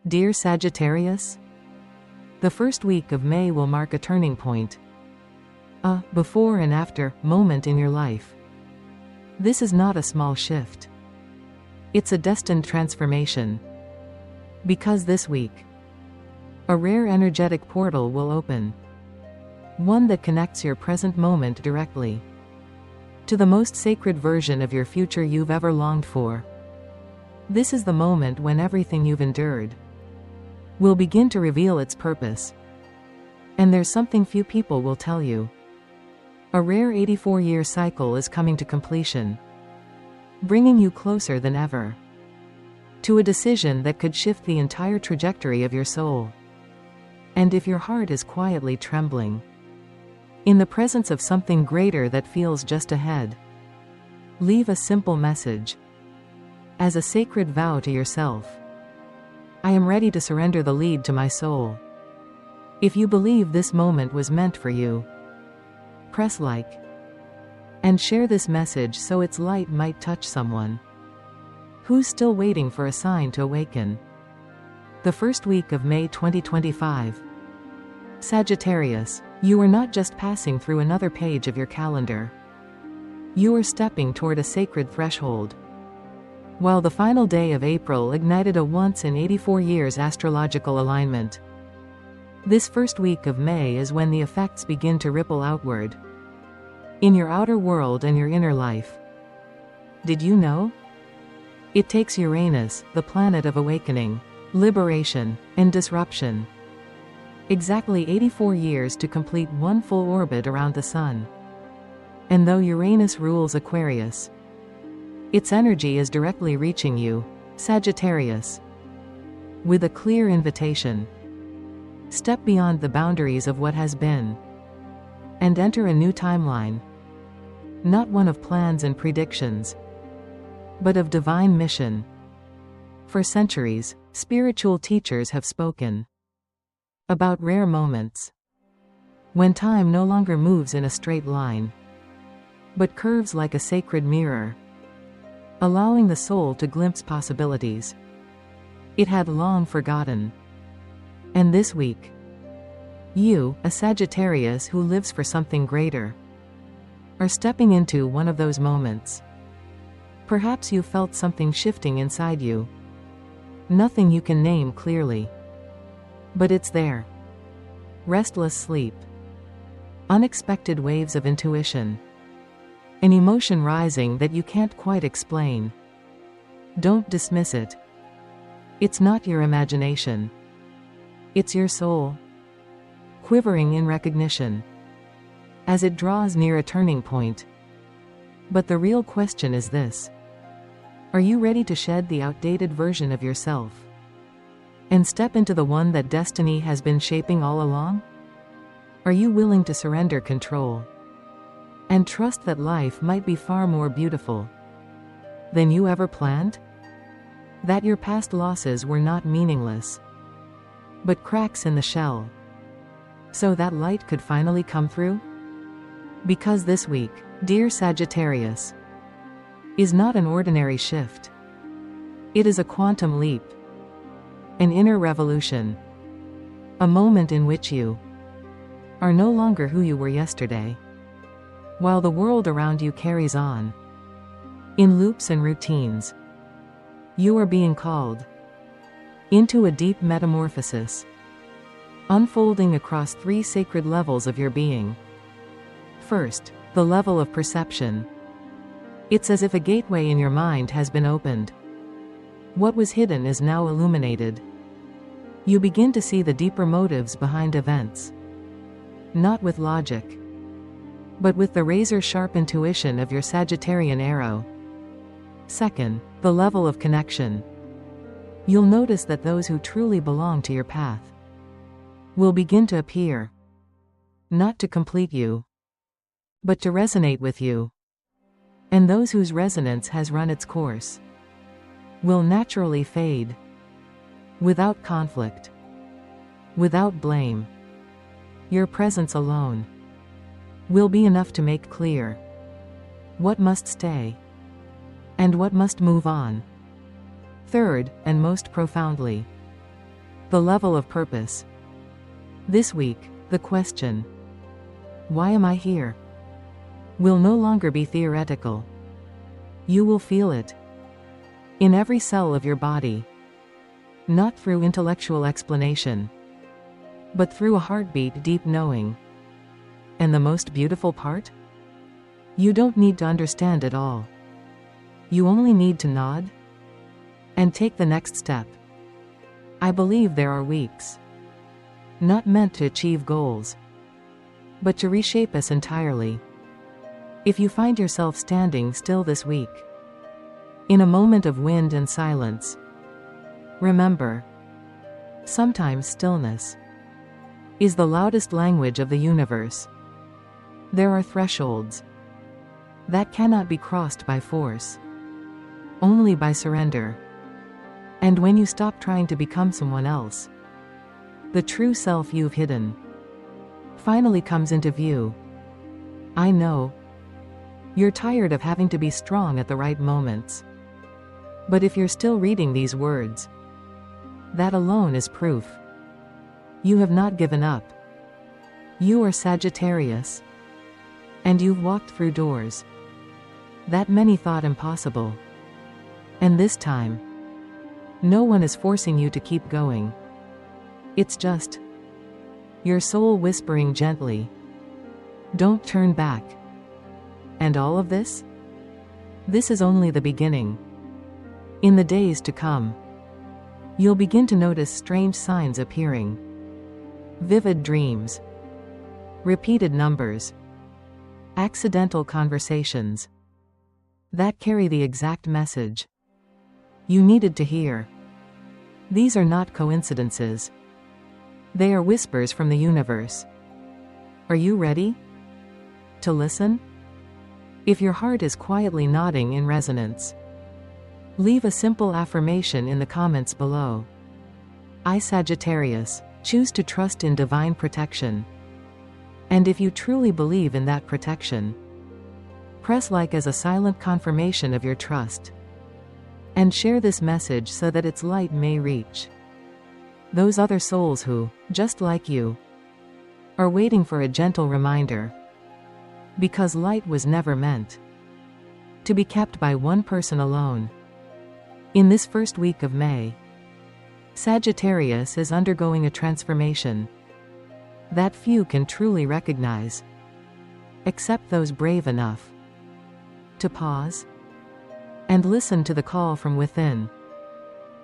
Dear Sagittarius, the first week of May will mark a turning point. A before and after moment in your life. This is not a small shift. It's a destined transformation. Because this week, a rare energetic portal will open. One that connects your present moment directly to the most sacred version of your future you've ever longed for. This is the moment when everything you've endured will begin to reveal its purpose. And there's something few people will tell you. A rare 84-year cycle is coming to completion, bringing you closer than ever to a decision that could shift the entire trajectory of your soul. And if your heart is quietly trembling in the presence of something greater that feels just ahead, leave a simple message as a sacred vow to yourself. I am ready to surrender the lead to my soul. If you believe this moment was meant for you, press like and share this message so its light might touch someone who's still waiting for a sign to awaken. The first week of May 2025. Sagittarius, you are not just passing through another page of your calendar. You are stepping toward a sacred threshold. While the final day of April ignited a once-in-84 years astrological alignment, this first week of May is when the effects begin to ripple outward in your outer world and your inner life. Did you know? It takes Uranus, the planet of awakening, liberation, and disruption, exactly 84 years to complete one full orbit around the Sun. And though Uranus rules Aquarius, its energy is directly reaching you, Sagittarius, with a clear invitation. Step beyond the boundaries of what has been and enter a new timeline. Not one of plans and predictions, but of divine mission. For centuries, spiritual teachers have spoken about rare moments when time no longer moves in a straight line, but curves like a sacred mirror, allowing the soul to glimpse possibilities it had long forgotten. And this week, you, a Sagittarius who lives for something greater, are stepping into one of those moments. Perhaps you felt something shifting inside you. Nothing you can name clearly, but it's there. Restless sleep, unexpected waves of intuition, an emotion rising that you can't quite explain. Don't dismiss it. It's not your imagination. It's your soul, quivering in recognition as it draws near a turning point. But the real question is this: are you ready to shed the outdated version of yourself and step into the one that destiny has been shaping all along? Are you willing to surrender control and trust that life might be far more beautiful than you ever planned? That your past losses were not meaningless, but cracks in the shell, so that light could finally come through? Because this week, dear Sagittarius, is not an ordinary shift. It is a quantum leap, an inner revolution, a moment in which you are no longer who you were yesterday, while the world around you carries on in loops and routines. You are being called into a deep metamorphosis, unfolding across 3 sacred levels of your being. First, the level of perception. It's as if a gateway in your mind has been opened. What was hidden is now illuminated. You begin to see the deeper motives behind events, not with logic, but with the razor-sharp intuition of your Sagittarian arrow. Second, the level of connection. You'll notice that those who truly belong to your path will begin to appear, not to complete you, but to resonate with you. And those whose resonance has run its course will naturally fade, without conflict, without blame. Your presence alone will be enough to make clear what must stay and what must move on. Third, and most profoundly, The level of purpose. This week, the question, "Why am I here?" will no longer be theoretical. You will feel it in every cell of your body, not through intellectual explanation, but through a heartbeat deep knowing. And the most beautiful part? You don't need to understand it all. You only need to nod and take the next step. I believe there are weeks not meant to achieve goals, but to reshape us entirely. If you find yourself standing still this week, in a moment of wind and silence, remember, sometimes stillness is the loudest language of the universe. There are thresholds that cannot be crossed by force, only by surrender. And when you stop trying to become someone else, the true self you've hidden finally comes into view. I know you're tired of having to be strong at the right moments. But if you're still reading these words, that alone is proof you have not given up. You are Sagittarius, and you've walked through doors that many thought impossible. And this time, no one is forcing you to keep going. It's just your soul whispering gently, "Don't turn back." And all of this? This is only the beginning. In the days to come, you'll begin to notice strange signs appearing. Vivid dreams, repeated numbers, accidental conversations that carry the exact message you needed to hear. These are not coincidences. They are whispers from the universe. Are you ready to listen? If your heart is quietly nodding in resonance, leave a simple affirmation in the comments below. I, Sagittarius, choose to trust in divine protection. And if you truly believe in that protection, press like as a silent confirmation of your trust. And share this message so that its light may reach those other souls who, just like you, are waiting for a gentle reminder. Because light was never meant to be kept by one person alone. In this first week of May, Sagittarius is undergoing a transformation that few can truly recognize, except those brave enough to pause and listen to the call from within.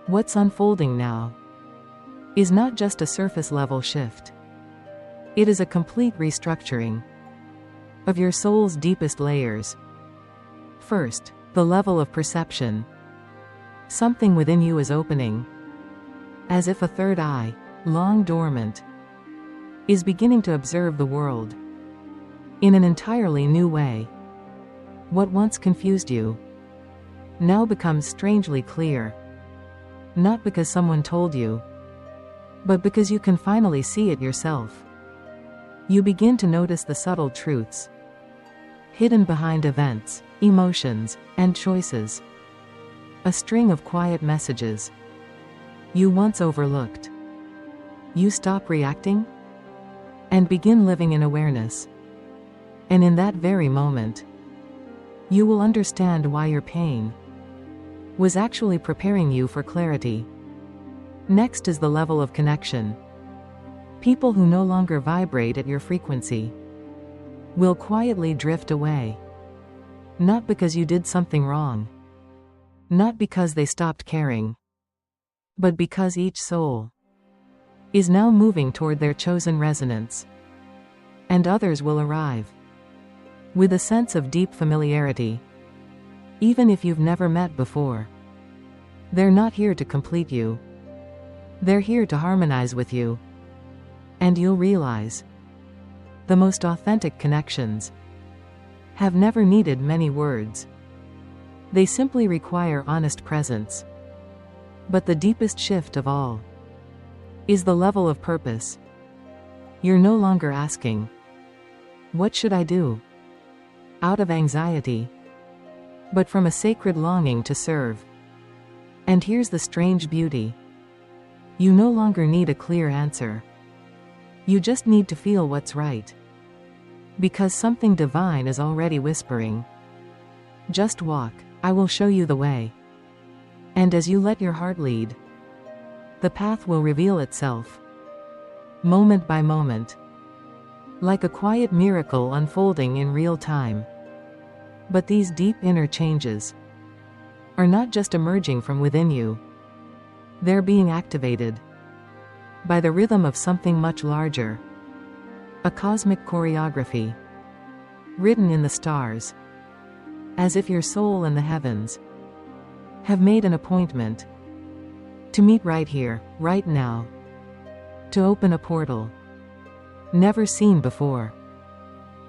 What's unfolding now is not just a surface-level shift. It is a complete restructuring of your soul's deepest layers. First, the level of perception. Something within you is opening, as if a third eye, long dormant, is beginning to observe the world in an entirely new way. What once confused you now becomes strangely clear. Not because someone told you, but because you can finally see it yourself. You begin to notice the subtle truths hidden behind events, emotions, and choices. A string of quiet messages you once overlooked. You stop reacting and begin living in awareness. And in that very moment, you will understand why your pain was actually preparing you for clarity. Next is the level of connection. People who no longer vibrate at your frequency will quietly drift away. Not because you did something wrong, not because they stopped caring, but because each soul is now moving toward their chosen resonance. And others will arrive with a sense of deep familiarity, even if you've never met before. They're not here to complete you. They're here to harmonize with you. And you'll realize the most authentic connections have never needed many words. They simply require honest presence. But the deepest shift of all is the level of purpose. You're no longer asking, "What should I do?" out of anxiety, but from a sacred longing to serve. And here's the strange beauty. You no longer need a clear answer. You just need to feel what's right. Because something divine is already whispering. Just walk, I will show you the way. And as you let your heart lead, the path will reveal itself. Moment by moment. Like a quiet miracle unfolding in real time. But these deep inner changes are not just emerging from within you. They're being activated by the rhythm of something much larger. A cosmic choreography written in the stars. As if your soul and the heavens have made an appointment to meet right here, right now. To open a portal never seen before.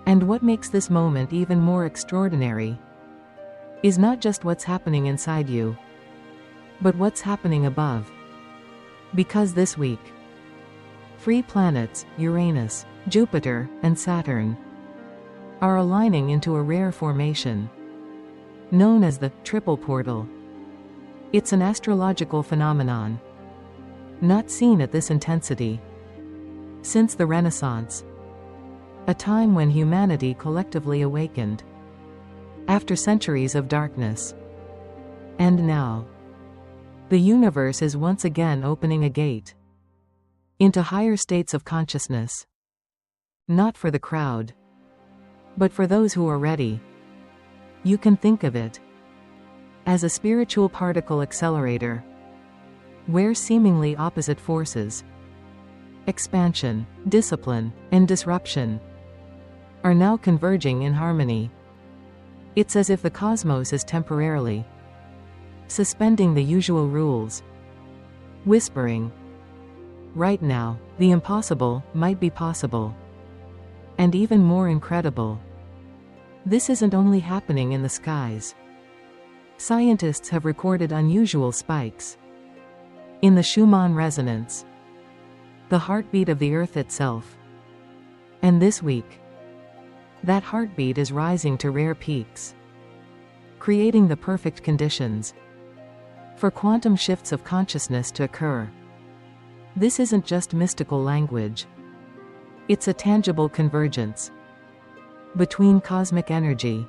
And what makes this moment even more extraordinary is not just what's happening inside you, but what's happening above. Because this week, free planets, Uranus, Jupiter, and Saturn, are aligning into a rare formation known as the triple portal. It's an astrological phenomenon not seen at this intensity since the Renaissance, a time when humanity collectively awakened after centuries of darkness. And now, the universe is once again opening a gate into higher states of consciousness. Not for the crowd, but for those who are ready. You can think of it as a spiritual particle accelerator, where seemingly opposite forces, expansion, discipline, and disruption, are now converging in harmony. It's as if the cosmos is temporarily suspending the usual rules, whispering, right now, the impossible might be possible. And even more incredible, this isn't only happening in the skies. Scientists have recorded unusual spikes in the Schumann resonance, the heartbeat of the Earth itself. And this week, that heartbeat is rising to rare peaks, creating the perfect conditions for quantum shifts of consciousness to occur. This isn't just mystical language. It's a tangible convergence between cosmic energy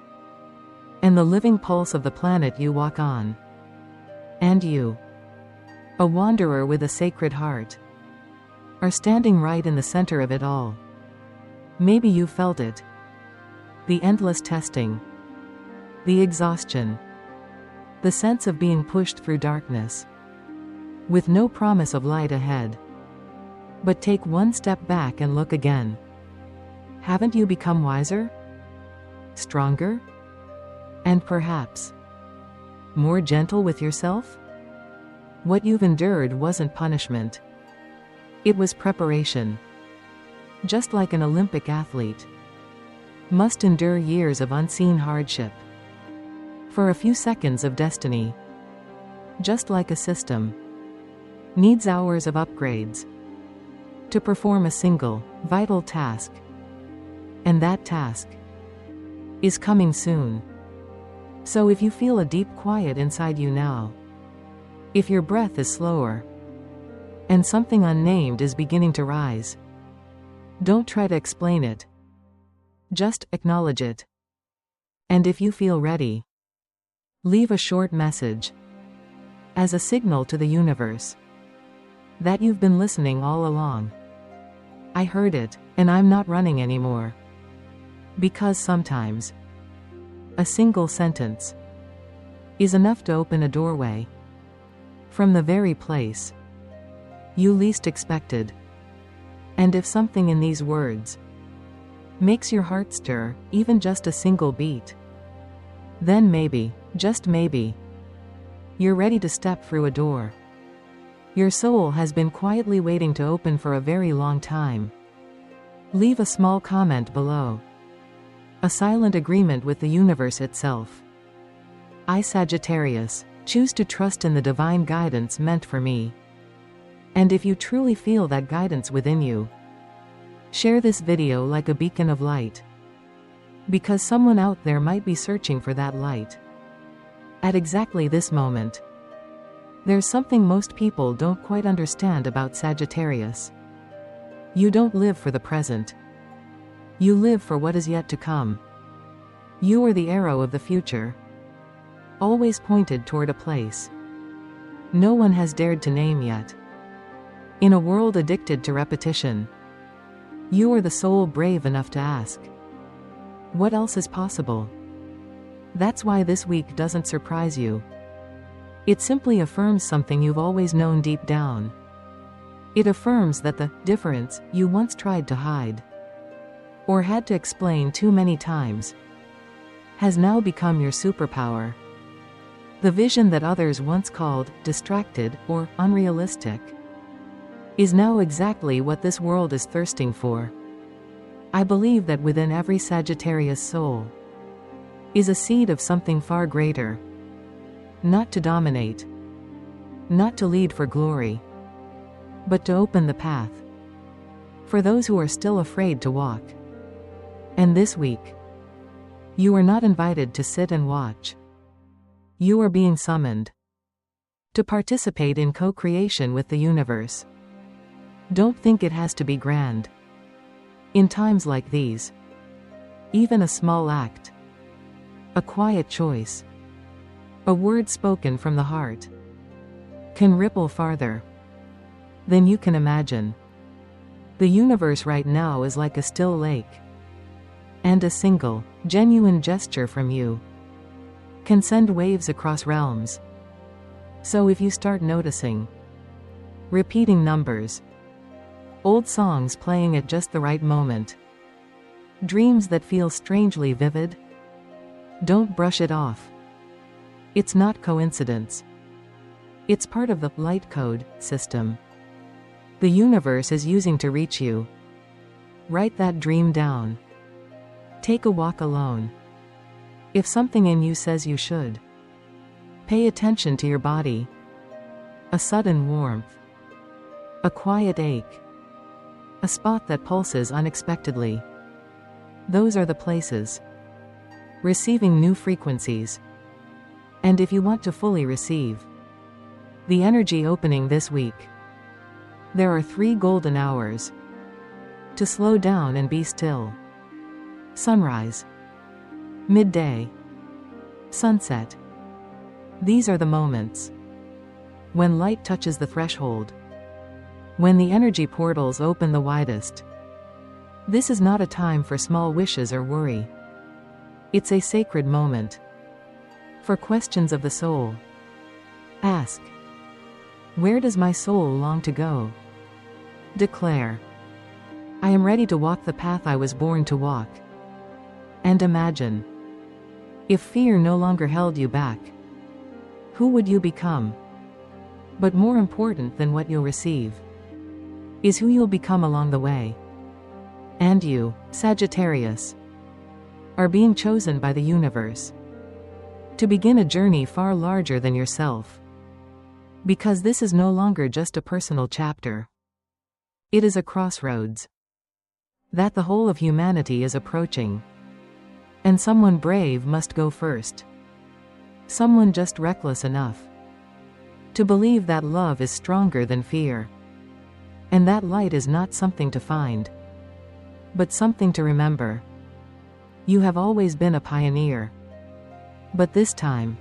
and the living pulse of the planet you walk on. And you, a wanderer with a sacred heart, are standing right in the center of it all. Maybe you felt it. The endless testing, the exhaustion, the sense of being pushed through darkness, with no promise of light ahead. But take one step back and look again. Haven't you become wiser? Stronger? And perhaps more gentle with yourself? What you've endured wasn't punishment. It was preparation. Just like an Olympic athlete must endure years of unseen hardship for a few seconds of destiny. Just like a system needs hours of upgrades to perform a single, vital task. And that task is coming soon. So if you feel a deep quiet inside you now, if your breath is slower, and something unnamed is beginning to rise, don't try to explain it. Just acknowledge it. And if you feel ready, leave a short message as a signal to the universe that you've been listening all along. I heard it, and I'm not running anymore. Because sometimes a single sentence is enough to open a doorway from the very place you least expected. And if something in these words makes your heart stir, even just a single beat, then maybe, just maybe, you're ready to step through a door your soul has been quietly waiting to open for a very long time. Leave a small comment below. A silent agreement with the universe itself. I, Sagittarius, choose to trust in the divine guidance meant for me. And if you truly feel that guidance within you, share this video like a beacon of light. Because someone out there might be searching for that light at exactly this moment. There's something most people don't quite understand about Sagittarius. You don't live for the present. You live for what is yet to come. You are the arrow of the future, always pointed toward a place no one has dared to name yet. In a world addicted to repetition, you are the soul brave enough to ask, what else is possible? That's why this week doesn't surprise you. It simply affirms something you've always known deep down. It affirms that the difference you once tried to hide, or had to explain too many times, has now become your superpower. The vision that others once called distracted or unrealistic is now exactly what this world is thirsting for. I believe that within every Sagittarius soul is a seed of something far greater. Not to dominate, not to lead for glory, but to open the path for those who are still afraid to walk. And this week, you are not invited to sit and watch. You are being summoned to participate in co-creation with the universe. Don't think it has to be grand. In times like these, even a small act, a quiet choice, a word spoken from the heart, can ripple farther than you can imagine. The universe right now is like a still lake, and a single, genuine gesture from you can send waves across realms. So if you start noticing repeating numbers, old songs playing at just the right moment, dreams that feel strangely vivid, don't brush it off. It's not coincidence. It's part of the light code system the universe is using to reach you. Write that dream down. Take a walk alone. If something in you says you should, pay attention to your body. A sudden warmth, a quiet ache, a spot that pulses unexpectedly. Those are the places receiving new frequencies. And if you want to fully receive the energy opening this week, there are 3 golden hours to slow down and be still. Sunrise, midday, sunset. These are the moments when light touches the threshold, when the energy portals open the widest. This is not a time for small wishes or worry. It's a sacred moment for questions of the soul. Ask, where does my soul long to go? Declare, I am ready to walk the path I was born to walk. And imagine, if fear no longer held you back, who would you become? But more important than what you'll receive is who you'll become along the way. And you, Sagittarius, are being chosen by the universe to begin a journey far larger than yourself. Because this is no longer just a personal chapter. It is a crossroads that the whole of humanity is approaching. And someone brave must go first. Someone just reckless enough to believe that love is stronger than fear. And that light is not something to find, but something to remember. You have always been a pioneer. But this time,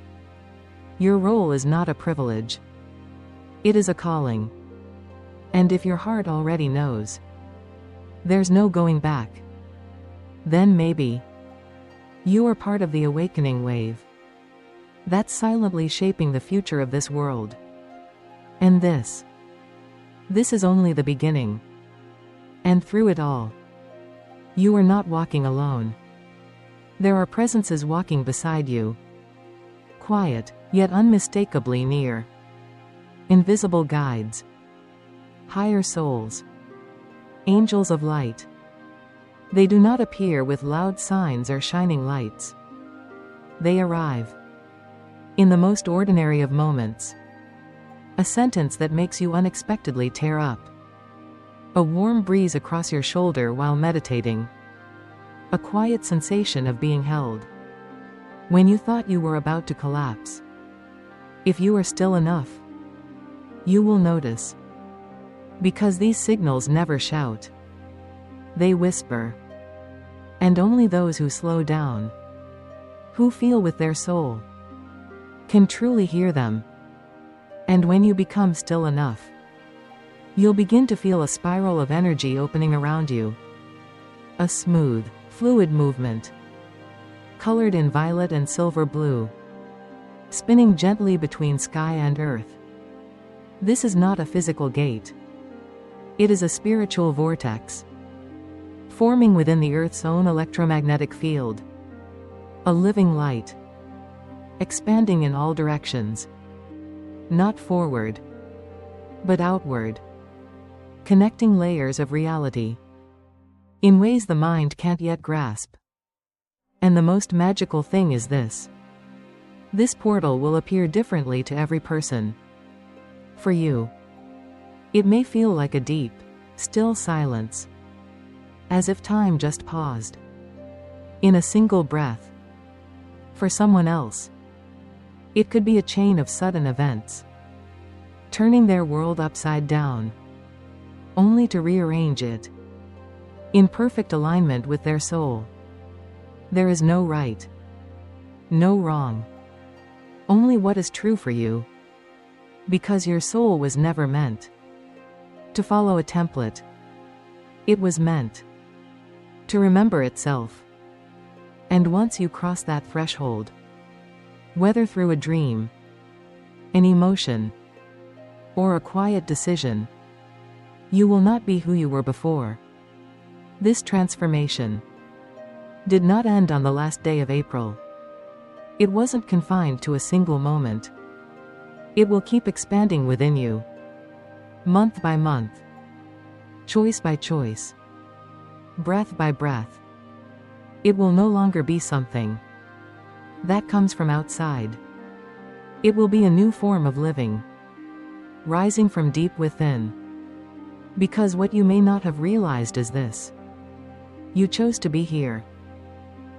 your role is not a privilege. It is a calling. And if your heart already knows, there's no going back, then maybe you are part of the awakening wave that's silently shaping the future of this world. And this is only the beginning. And through it all, you are not walking alone. There are presences walking beside you, quiet, yet unmistakably near. Invisible guides, higher souls, angels of light. They do not appear with loud signs or shining lights. They arrive in the most ordinary of moments. A sentence that makes you unexpectedly tear up. A warm breeze across your shoulder while meditating. A quiet sensation of being held when you thought you were about to collapse. If you are still enough, You will notice. Because these signals never shout. They whisper. And only those who slow down, who feel with their soul, can truly hear them. And when you become still enough, you'll begin to feel a spiral of energy opening around you. A smooth, fluid movement, colored in violet and silver blue, spinning gently between sky and earth. This is not a physical gate. It is a spiritual vortex, forming within the Earth's own electromagnetic field. A living light, expanding in all directions. Not forward, but outward, connecting layers of reality in ways the mind can't yet grasp. And the most magical thing is this. This portal will appear differently to every person. For you, it may feel like a deep, still silence, as if time just paused in a single breath. For someone else, it could be a chain of sudden events, turning their world upside down, only to rearrange it in perfect alignment with their soul. There is no right, no wrong, only what is true for you, because your soul was never meant to follow a template. It was meant to remember itself. And once you cross that threshold, whether through a dream, an emotion, or a quiet decision, you will not be who you were before. This transformation did not end on the last day of April. It wasn't confined to a single moment. It will keep expanding within you, month by month, choice by choice, breath by breath. It will no longer be something that comes from outside. It will be a new form of living, rising from deep within. Because what you may not have realized is this. You chose to be here.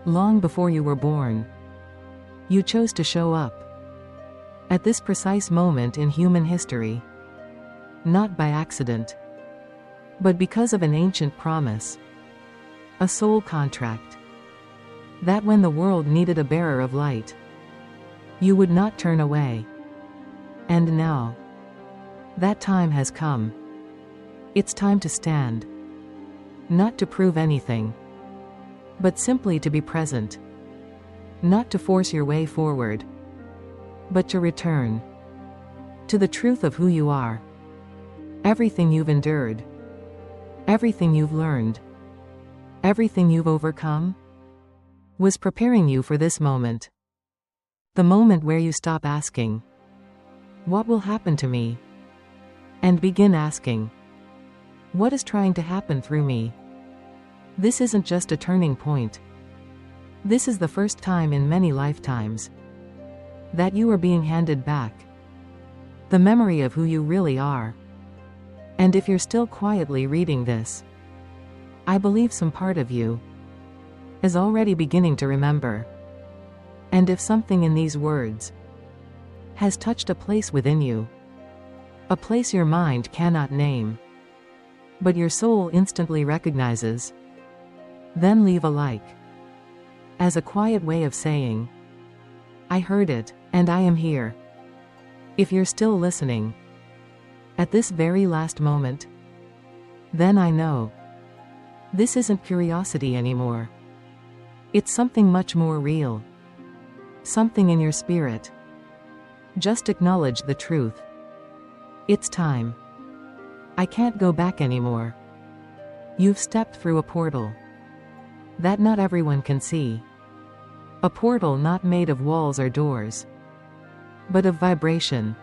Long before you were born, you chose to show up at this precise moment in human history, not by accident, but because of an ancient promise, a soul contract, that when the world needed a bearer of light, you would not turn away. And now, that time has come. It's time to stand, not to prove anything, but simply to be present, not to force your way forward, but to return to the truth of who you are. Everything you've endured, everything you've learned, everything you've overcome, was preparing you for this moment. The moment where you stop asking, what will happen to me? And begin asking, what is trying to happen through me? This isn't just a turning point. This is the first time in many lifetimes that you are being handed back the memory of who you really are. And if you're still quietly reading this, I believe some part of you is already beginning to remember. And if something in these words has touched a place within you, a place your mind cannot name, but your soul instantly recognizes, then leave a like, as a quiet way of saying, I heard it, and I am here. If you're still listening, at this very last moment, then I know this isn't curiosity anymore. It's something much more real. Something in your spirit. Just acknowledge the truth. It's time. I can't go back anymore. You've stepped through a portal that not everyone can see. A portal not made of walls or doors, but of vibration,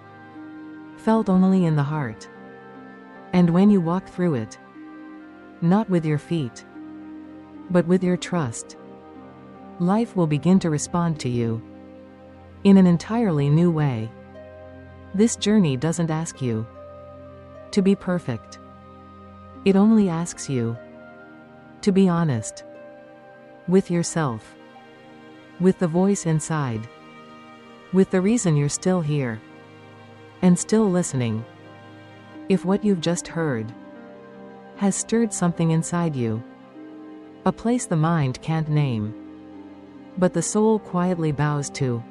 felt only in the heart. And when you walk through it, not with your feet, but with your trust, life will begin to respond to you in an entirely new way. This journey doesn't ask you to be perfect. It only asks you to be honest with yourself, with the voice inside, with the reason you're still here and still listening. If what you've just heard has stirred something inside you, a place the mind can't name, but the soul quietly bows to,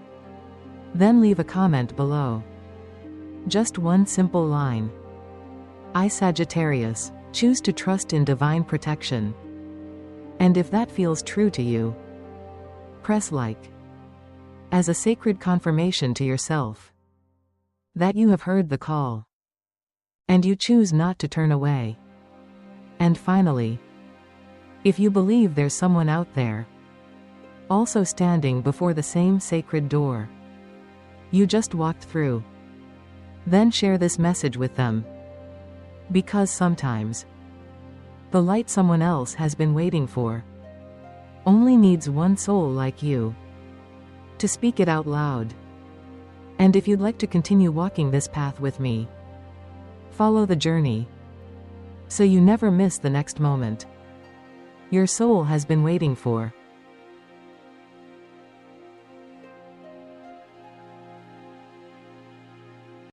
then leave a comment below. Just one simple line. I, Sagittarius, choose to trust in divine protection. And if that feels true to you, press like, as a sacred confirmation to yourself that you have heard the call, and you choose not to turn away. And finally, if you believe there's someone out there also standing before the same sacred door you just walked through, then share this message with them. Because sometimes the light someone else has been waiting for only needs one soul like you to speak it out loud. And if you'd like to continue walking this path with me, follow the journey so you never miss the next moment your soul has been waiting for.